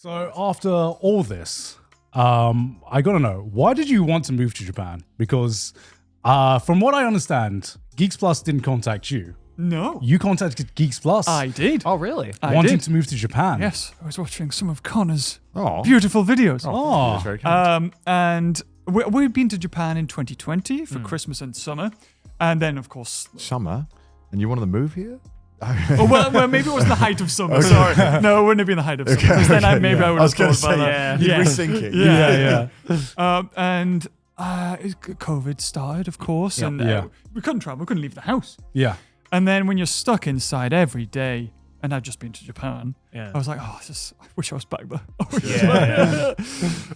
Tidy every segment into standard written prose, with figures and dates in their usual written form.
So after all this, I gotta know, why did you want to move to Japan? Because from what I understand, Geeks Plus didn't contact you. No. You contacted Geeks Plus. I did. Oh, really? Wanting to move to Japan. Yes. I was watching some of Connor's Oh. beautiful videos. Oh. That's very kind. And we've been to Japan in 2020 for Christmas and summer. And then, of course... Summer? And you wanted to move here? Oh, well, maybe it wasn't the height of summer. Sorry. No, it wouldn't have been the height of summer. Because then I would have thought about that. You'd rethink it. Yeah. And COVID started, of course. And we couldn't travel. We couldn't leave the house. Yeah. And then when you're stuck inside every day, and I'd just been to Japan, Yeah. I was like, I wish I was back there.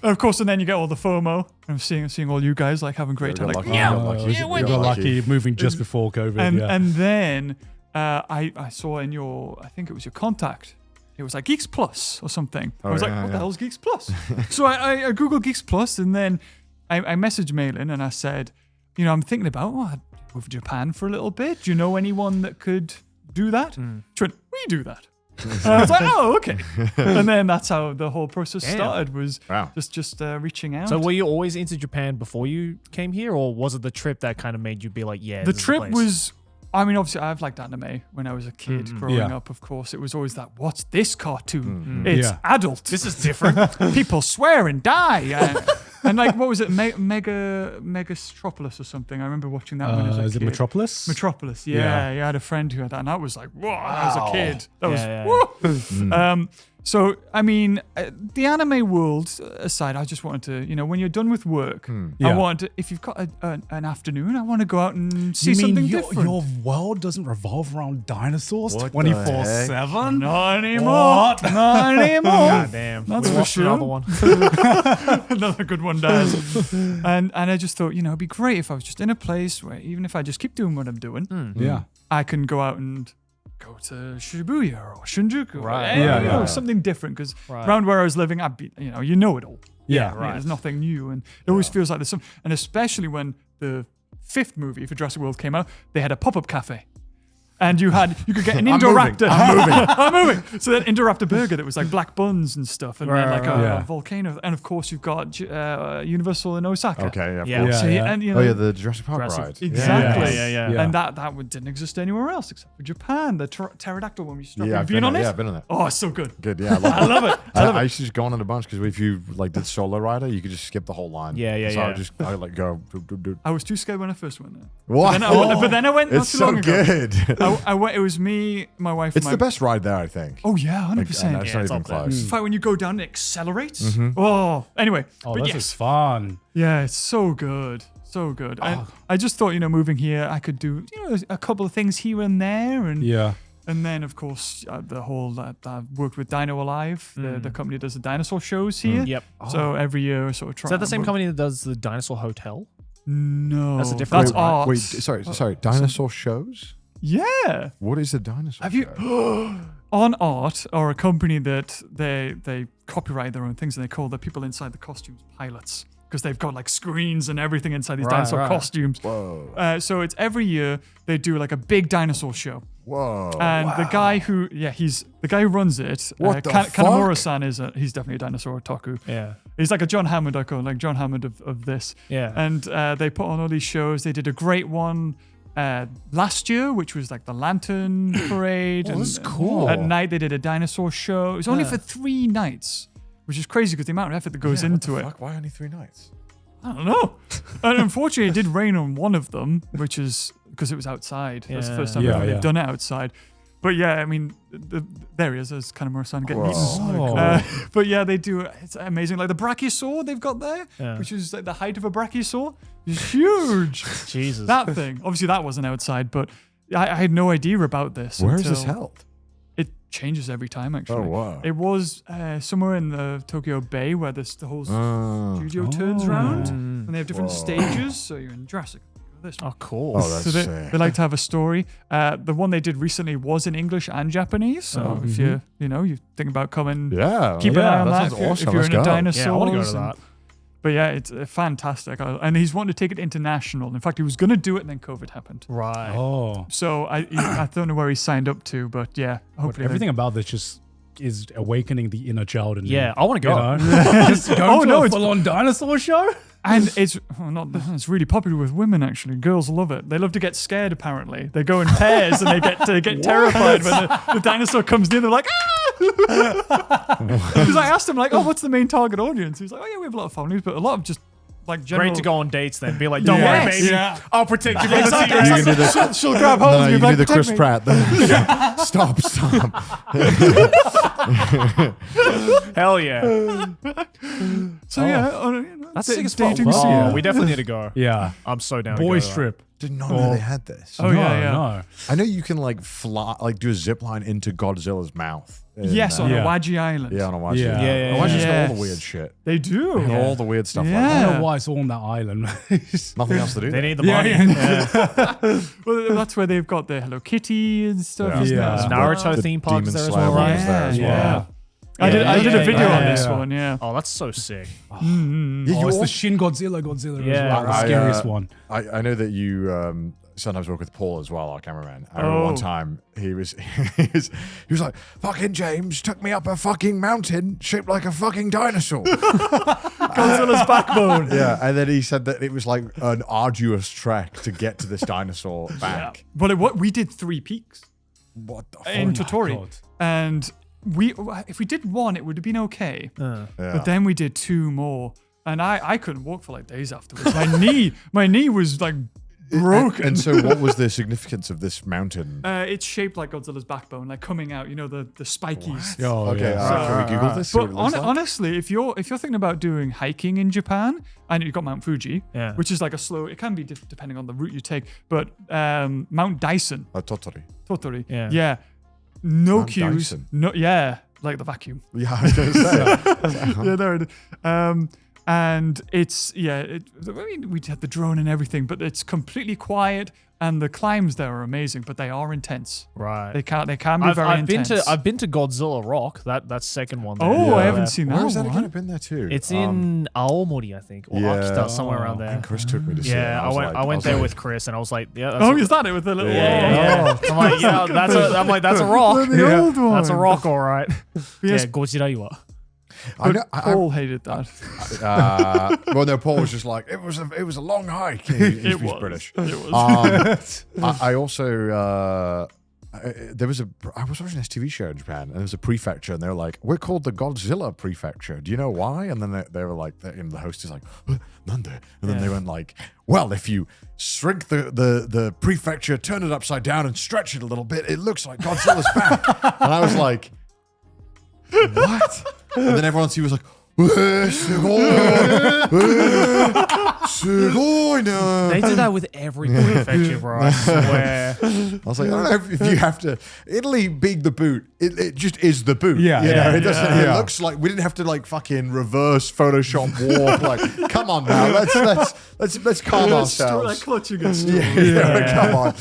Of course, and then you get all the FOMO. I'm seeing all you guys like having great time. Like, You got lucky moving just before COVID. and then I saw in I think it was your contact. It was like Geeks Plus or something. I was like, what the hell's Geeks Plus? So I Googled Geeks Plus, and then I messaged Malin and I said, I'm thinking about, I'd move to Japan for a little bit. Do you know anyone that could do that? She went, we do that. And I was like, oh, okay. And then that's how the whole process started, was just reaching out. So were you always into Japan before you came here, or was it the trip that kind of made you be like, yeah, the this is trip place? was... I mean, obviously, I've liked anime when I was a kid growing up, of course. It was always that, what's this cartoon? It's adult. This is different. People swear and die. And like, what was it? Megastropolis or something. I remember watching that when I was a Is kid. it Metropolis? Metropolis, yeah. I had a friend who had that, and that was like, whoa, I was a kid. That was, whoa. So, I mean, the anime world aside, I just wanted to, when you're done with work, I want to, if you've got an afternoon, I want to go out and see something different. Your world doesn't revolve around dinosaurs 24/7? Not anymore. Not anymore. God damn. That's We for lost sure. another one. Another good one does. And I just thought, it'd be great if I was just in a place where even if I just keep doing what I'm doing, I can go out and go to Shibuya or Shinjuku. Right. Something different, because around where I was living, I'd be, you know it all. Yeah, Right. There's nothing new, and it always feels like there's some. And especially when the 5th movie for Jurassic World came out, they had a pop-up cafe. And you could get an Indoraptor. I'm moving. So that Indoraptor burger that was like black buns and stuff, and then like a volcano. And of course, you've got Universal in Osaka. Okay, Yeah. So and, the Jurassic Park ride. Exactly. Yeah. And that didn't exist anywhere else except for Japan. The pterodactyl one. Yeah, Have you been on it? Yeah, I've been on it. Oh, it's so good. Good, yeah. I love it. I used to just go on a bunch, because if you did solo rider, you could just skip the whole line. So I would go. I was too scared when I first went there. What? But then I went not It's too so long ago. good. I went. It was me, my wife. It's and the best ride there, I think. Oh yeah, 100%. And that's not it's even up there. close. In fact, when you go down, it accelerates. Oh, anyway. Oh, but this is fun. Yeah, it's so good. So good. And I just thought, moving here, I could do, a couple of things here and there. And and then, of course, the whole, I worked with Dino Alive, the company that does the dinosaur shows here. Yep. So every year I sort of try. Is that the same company that does the Dinosaur Hotel? No. That's a different That's one, right? art. Wait, sorry. Dinosaur shows? Yeah. What is a dinosaur Have you show? On Art, or a company that they copyright their own things, and they call the people inside the costumes pilots, because they've got like screens and everything inside these dinosaur costumes. Whoa. So it's every year they do like a big dinosaur show. Whoa. And the guy who runs it, What the Kanamura-san he's definitely a dinosaur otaku. Yeah. He's like a John Hammond, I call him, like John Hammond of this. Yeah. And they put on all these shows. They did a great one last year, which was like the Lantern Parade. Oh, that's cool. At night they did a dinosaur show. It was only for 3 nights, which is crazy because the amount of effort that goes into it. Fuck? Why only 3 nights? I don't know. And unfortunately, it did rain on one of them, which is because it was outside. That's the first time they've done it outside. But yeah, I mean, there he is. There's kind of Murasan getting eaten. But yeah, they do. It's amazing. Like the brachiosaur they've got there, which is like the height of a brachiosaur. It's huge. Jesus. That thing. Obviously, that wasn't outside, but I had no idea about this. Where is this held? It changes every time, actually. Oh, wow. It was somewhere in the Tokyo Bay where the whole studio turns around, and they have different stages. So you're in Jurassic. This one. Oh, cool. Oh, that's So sick. they like to have a story. The one they did recently was in English and Japanese. So if you think about coming, keep an eye on that. sounds awesome. If you're Let's into go. dinosaurs. Yeah, I want to go to that. But yeah, it's fantastic. And he's wanting to take it international. In fact, he was going to do it, and then COVID happened. Right. Oh. So I don't know where he signed up to, but yeah, hopefully. Everything about this just is awakening the inner child in me. Yeah, I want to go. Just going to a full-on dinosaur show. And it's it's really popular with women actually. Girls love it. They love to get scared. Apparently, they go in pairs and they get terrified when the dinosaur comes near. They're like, ah! Because I asked him like, oh, what's the main target audience? He's like, oh yeah, we have a lot of families, but a lot of just like general. Great to go on dates then. Be like, don't worry, baby. Yeah. I'll protect you from the secret. She'll grab hold of you you. can do Like, the Chris protect me. Pratt. Stop. Hell yeah. So yeah, That's sick as dating fuck. scene. Oh, we definitely need to go. Yeah. I'm so down to go. Boys to that. trip. Didn't know they had this. Oh, yeah. No. I know you can like fly, like do a zip line into Godzilla's mouth. Yes, on Yeah. Awaji Island. Yeah, on a watch. Yeah. Yeah, yeah, Awaji's got all yes. the weird shit. They do. They have all the weird stuff I like Yeah. don't know why it's all on that island. Nothing else to do. They there. need the money. Yeah. Well, that's where they've got the Hello Kitty and stuff. Yeah. Isn't Yeah. it? Naruto The theme park is Demon there as Slayer well, one right? is there as well. Yeah. I did a video yeah, on this yeah. one. Yeah. Oh, that's so sick. Yeah, Oh, you it's all- the Shin Godzilla Yeah, as well. The I, scariest one. I know that you sometimes work with Paul as well, our cameraman. I remember Oh. one time he was like, fucking James took me up a fucking mountain shaped like a fucking dinosaur. Godzilla's backbone. Yeah, and then he said that it was like an arduous trek to get to this dinosaur back. Well, we did 3 peaks What the fuck? in Totori, God. and if we did 1, it would have been okay. Yeah. But then we did 2 more, and I couldn't walk for like days afterwards. My knee was like broken. And so what was the significance of this mountain? It's shaped like Godzilla's backbone, like coming out. You know the spikies. Oh, Okay, yeah. all right, can we Google this? See But what it looks like? honestly, if you're thinking about doing hiking in Japan, and you've got Mount Fuji, Yeah. which is like a slow, it can be depending on the route you take, but Mount Dyson, Totori. yeah, no Mount queues, Dyson. no, yeah, like the vacuum, Yeah, I was going to say. yeah, there it is. And it's I mean, we had the drone and everything, but it's completely quiet, and the climbs there are amazing, but they are intense. Right. They can be very I've intense. been to Godzilla Rock. That second one. There. Oh, I Yeah. haven't seen that Where is that one. again? I've been there too. It's in Aomori, I think, or yeah. Akita, somewhere around there. And Chris took me to see it. Yeah, I went was there like, with Chris, and I was like, yeah, that's Oh, is that it with the little? yeah. I'm like, yeah, that's a rock. The old one. That's a rock, all right. Yes. Yeah, Godzilla Iwa. I know, Paul hated that. well, no, Paul was just like, it was a long hike. He's was. British. It was. I also I was watching this TV show in Japan, and there was a prefecture, and they were like, we're called the Godzilla prefecture. Do you know why? And then they were like, the host is like, Nande. And then they went like, well, if you shrink the prefecture, turn it upside down, and stretch it a little bit, it looks like Godzilla's back. And I was like, what? And then everyone else, he was like, They do that with every prefecture, bro. I swear. I was like, I don't know if you have to. Italy being the boot, it just is the boot. Yeah, you yeah, know, it doesn't. yeah. It looks like we didn't have to like fucking reverse Photoshop warp. Like, come on now, let's calm ourselves. Like clutching at Come on.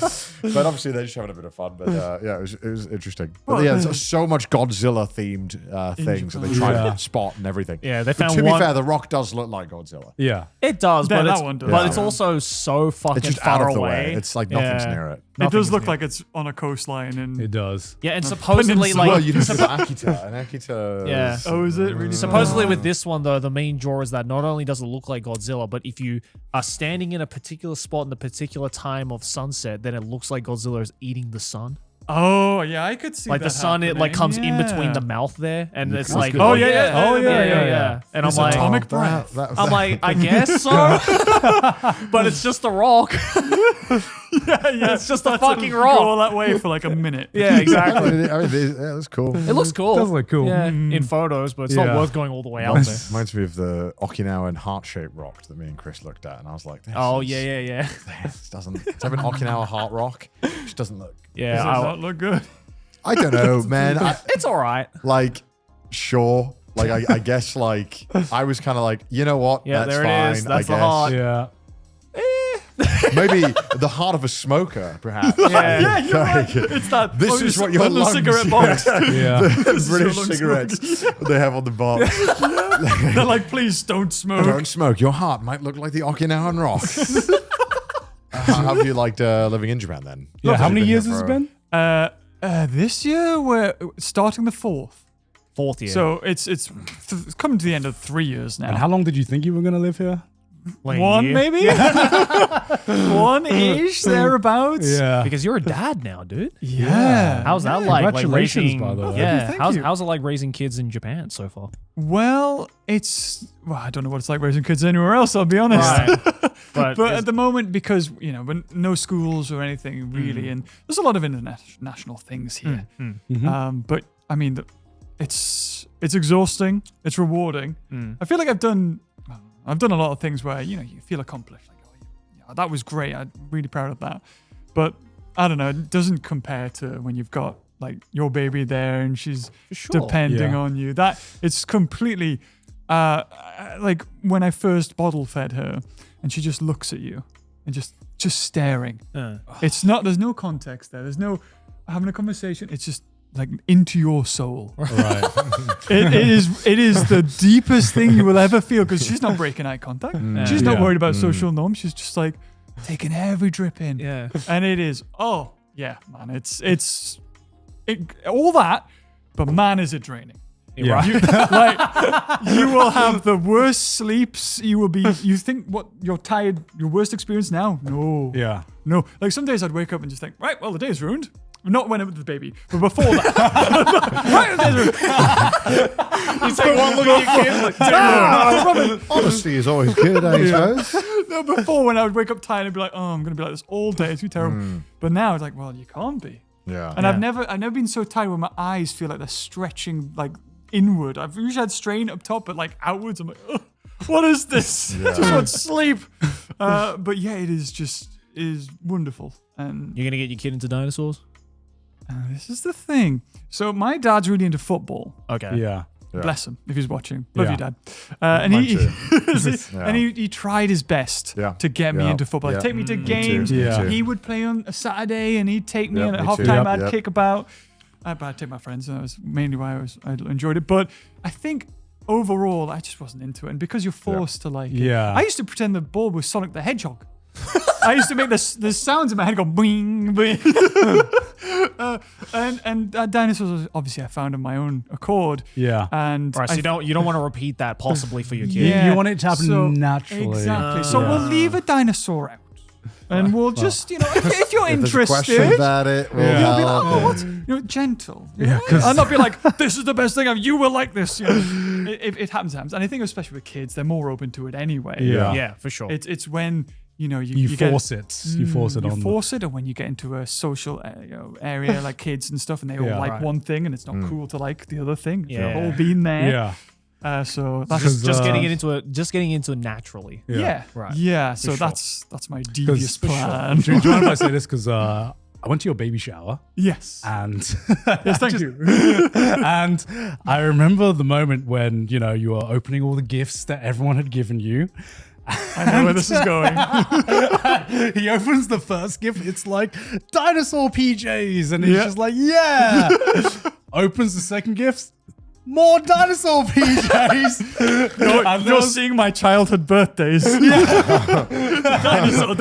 But obviously they're just having a bit of fun. But yeah, it was interesting. But yeah, there's so much Godzilla themed things that they try to spot and everything. Yeah, they But found to one. be fair, The Rock does look like Godzilla. Yeah. It does, Yeah, but that it's one does. but Yeah. it's also so fucking It's just far out of the away. way. It's like nothing's near it. It does Nothing's look near like it's on a coastline and It does. Yeah, and supposedly peninsula. like Well, you know, Akita, and Akita. Yeah. is- oh, is it really? supposedly with this one though, the main draw is that not only does it look like Godzilla, but if you are standing in a particular spot in the particular time of sunset, then it looks like Godzilla is eating the sun. Oh yeah, I could see Like that the sun, it like happening. comes in between Yeah. the mouth there, and it's That's like, good. Oh, yeah. Oh, yeah. And It's I'm like, atomic breath. I'm like, I guess so, but it's just a rock. yeah, It's just a That's fucking Go rock. all that way for like a minute. Yeah, exactly. I mean, yeah, that's cool. It looks cool. It does look cool. Yeah, in photos, but it's not Yeah. worth going all the way out there. Reminds me of the Okinawan heart-shaped rock that me and Chris looked at, and I was like, this Oh is- yeah. This doesn't. It's having Okinawa heart rock. Just doesn't look. Does it Yeah, not look good? I don't know, man. it's all right. Like, sure. Like, I guess, like, I was kind of like, you know what? Yeah, that's there it fine. is. That's I the guess. heart. Yeah. Maybe the heart of a smoker, perhaps. Yeah, you're right. It's that. This is what your on the lungs. cigarette box. Yeah. The British lungs cigarettes they have on the box. They're like, please don't smoke. Don't smoke. Your heart might look like the Okinawan rock. How have you liked living in Japan then? Yeah. How You've many been years here has it for- been? This year we're starting the 4th. 4th year. So it's coming to the end of 3 years now. And how long did you think you were going to live here? Like a One year. maybe, one-ish thereabouts. Yeah. Because you're a dad now, dude. Yeah. How's that like? Congratulations, raising, by the way. Yeah. Thank you. How's it like raising kids in Japan so far? Well, I don't know what it's like raising kids anywhere else. I'll be honest. Right. But at the moment, because when no schools or anything really, and there's a lot of international things here. But I mean, it's exhausting. It's rewarding. I feel like I've done a lot of things where you feel accomplished. Like, oh, yeah, that was great. I'm really proud of that. But I don't know. It doesn't compare to when you've got like your baby there and she's depending on you. That it's completely like when I first bottle fed her and she just looks at you and just staring. It's not. There's no context there. There's no having a conversation. It's just like into your soul. Right. It is the deepest thing you will ever feel because she's not breaking eye contact. She's not worried about social norms. She's just like taking every drip in. Yeah. And it is, oh yeah, man, it's all that, but man, is it draining. Yeah. You will have the worst sleeps. You think what you're tired, your worst experience now? No. Yeah. No. Like some days I'd wake up and just think, right, well, the day's ruined. Not when it was the baby, but before that. Right, the day's ruined. You take one look at your kid like, Honesty is always good, I suppose. No, before when I would wake up tired and be like, oh, I'm going to be like this all day. It's too terrible. But now it's like, well, you can't be. Yeah. And I've never been so tired where my eyes feel like they're stretching like inward. I've usually had strain up top, but like outwards. I'm like, ugh, what is this? I just want sleep. But yeah, it is wonderful. And you're going to get your kid into dinosaurs? this is the thing. So my dad's really into football. Okay. Yeah. Bless him if he's watching. Love Yeah. you, Dad. And he tried his best Yeah. to get me into football. He'd take me to games. Me Yeah. too. He would play on a Saturday, and he'd take me, Yep, and at me half too. time Yep, I'd yep. kick about. But I'd take my friends, and that was mainly why I enjoyed it. But I think overall, I just wasn't into it, and because you're forced to like it. Yeah. I used to pretend the ball was Sonic the Hedgehog. I used to make the sounds in my head go boing, boing. And dinosaurs, obviously, I found on my own accord. Yeah. And Right, so you don't want to repeat that possibly for your kid. Yeah. You want it to happen So- naturally. Exactly. So we'll leave a dinosaur out. And we'll just, if you're If there's a question interested, about it, we'll you'll be like, help. oh, what? Gentle. Yeah, 'cause- I'll not be like, this is the best thing ever. You will like this. It happens. And I think especially with kids, they're more open to it anyway. Yeah. Yeah, for sure. It's when, you You get- force it. You force it you on. force it, or when you get into a social area like kids and stuff, and they all Yeah. like Right. one thing, and it's not cool to like the other thing. Yeah. They've all been there. Yeah. So that's just getting uh, it into it naturally. yeah. Right. Yeah. So sure. that's my devious For sure. plan. Do you mind if I say this? Because I went to your baby shower Yes. and Yes. Thank you. and I remember the moment when you were opening all the gifts that everyone had given you. I know where this is going. He opens the first gift. It's like dinosaur PJs, and he's Yeah. just like, yeah. Opens the second gift. More dinosaur PJs. You're seeing my childhood birthdays. Dinosaur.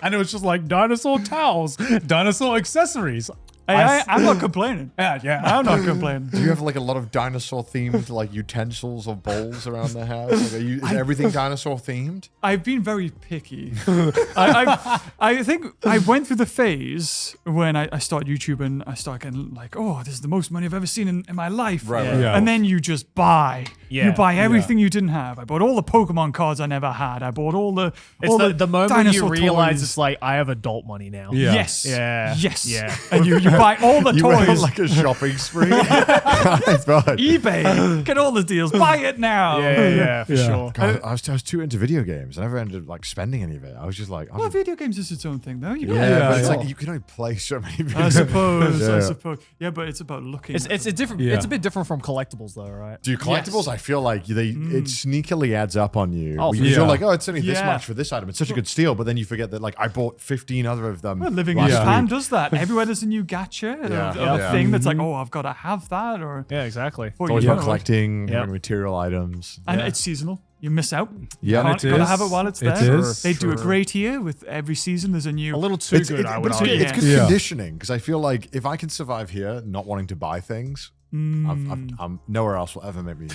And it was just like dinosaur towels, dinosaur accessories. I'm not complaining. Yeah. I'm not complaining. Do you have like a lot of dinosaur themed like utensils or bowls around the house? Like, is everything dinosaur themed? I've been very picky. I think I went through the phase when I started YouTube and I started getting like, oh, this is the most money I've ever seen in my life. Right, right. Yeah. And then you just buy. Yeah. You buy everything you didn't have. I bought all the Pokemon cards I never had. I bought all the It's the moment you dinosaur realize toys. it's like, I have adult money now. Yeah. Yes. Yeah. Yes. Yeah. And you buy all the You went on toys. like a shopping spree. I thought. eBay. Get all the deals. Buy it now. Yeah, for Yeah. sure. God, I was too into video games. I never ended up like spending any of it. I was just like, Well, video games is its own thing, though. You yeah, gotta- but it's yeah. like you can only play so many video I games. suppose. I Yeah. suppose. Yeah, but it's about looking. It's a different. Yeah. It's a bit different from collectibles, though, right? Do collectibles? Yes. I feel like it sneakily adds up on you. Oh, Because yeah. you're like, oh, it's only this Yeah. much for this item. It's such a good steal, but then you forget that like I bought 15 other of them. Well, living in last Japan week. does that. Everywhere there's a new gacha, Yeah. a Yeah. thing that's like, oh, I've got to have that, or Yeah, exactly. before It's always you about know it. collecting Yep. material items. And Yeah. it's seasonal. You miss out. Yeah, Can't, it gotta is. have it while it's It there. is. They do a great year with every season. There's a new. A little too good, I would but it's argue. good, it's good Yeah. conditioning because I feel like if I can survive here not wanting to buy things, I'm nowhere else will ever make me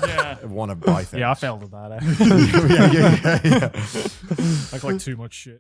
Yeah. want to buy things. Yeah, I failed at that. yeah. I collect too much shit.